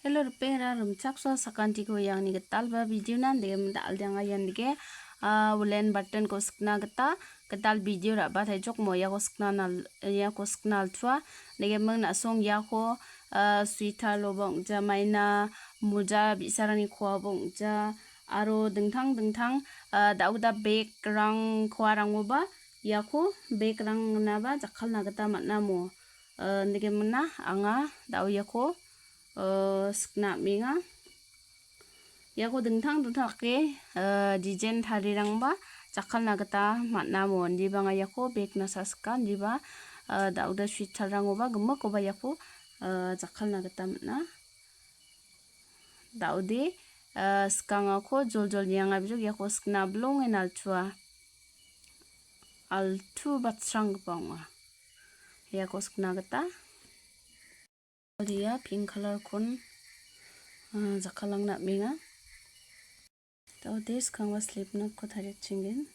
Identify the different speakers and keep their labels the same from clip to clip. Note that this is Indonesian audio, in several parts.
Speaker 1: Hello rupera rumchak so sakanti ko yang ni getal ba video nan de mdal dang ayan dige ulen button ko skna geta getal video ra ba thai jok mo ya ko skna nal ya ko sknal thwa dige mang na song ya ko sweater lo bong ja maina muja bisarani khwa bong ja aro dengthang dengthang dauda bag rang khwa rang ba ya ko bag rang na ba jakhal na geta matna mo dige mana anga dau ya ko skna minga ya ko dengthang dengthang ke design thari rang ba jakhal na gata matna mon di banga ya ko bag na saskan di ba dauda sweater rang ba gema ko ba ya ko jakhal na gata matna daude skanga ko jol jol yang abjok ya ko skna blong en altua altu batsang banga ya ko skna gata dia pink color kon jakalang na minga tau des kangwa slip na ko thari chingen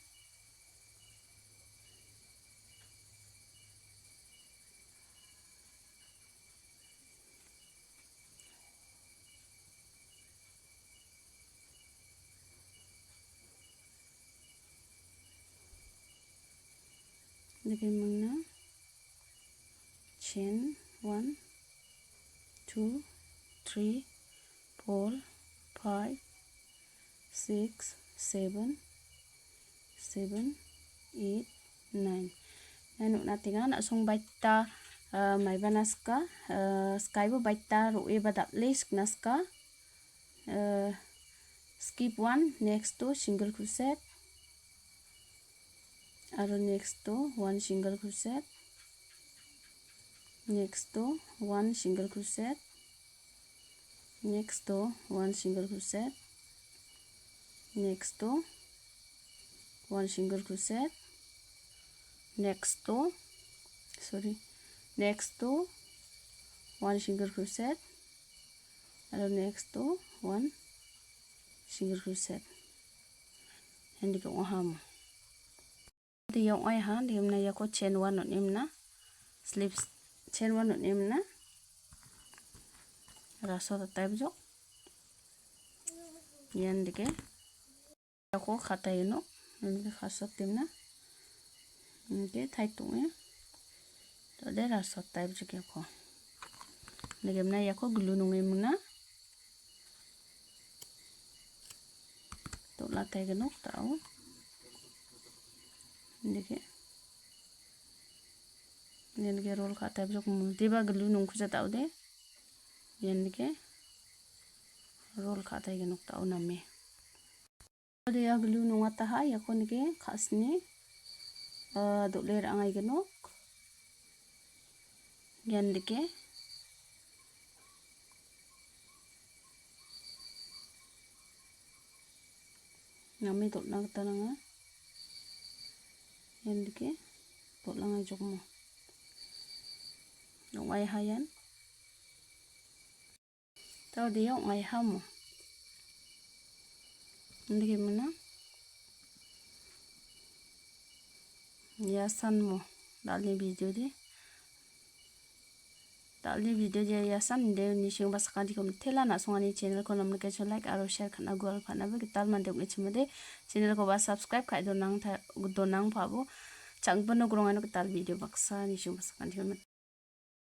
Speaker 1: lagi mangna chain 1 2 3 4 5 6 7 7 8 9 nanu na tinga na song baita mai banaska sky bo baita ro e badap lesk naska skip one next to single crochet aro next to one single crochet next to one single crochet next to one single crochet next to one single crochet next to one single crochet and next to one single crochet and di ko ham di yung ay ha di na ya ko chain 1 on imna slips chain 1 on imna raso ta type jok yan dike ako khatay no nge khasot timna nge thai tu ya to de raso type jok ko nge mna ya ko glue nungai muna to la tay ganok tao nge nge roll khatay jok mu diba glue nung khuja tao de yan nge roll khatay ganok tao name dia glue nunga taha ya ko nge khasni doler angai ganok yan nge nami dot na tananga yan nge dot langai jok mo ngai hayan tao dia ngai hamo nge mana ya san mo dalni video dia ya san de ni sing basakan di kom thela na songani channel ko namne ke like aro share khana gol khana ba gital man de chimade channel ko ba subscribe khai do nang phabu changbono grong ano gital video baksa ni sing basakan di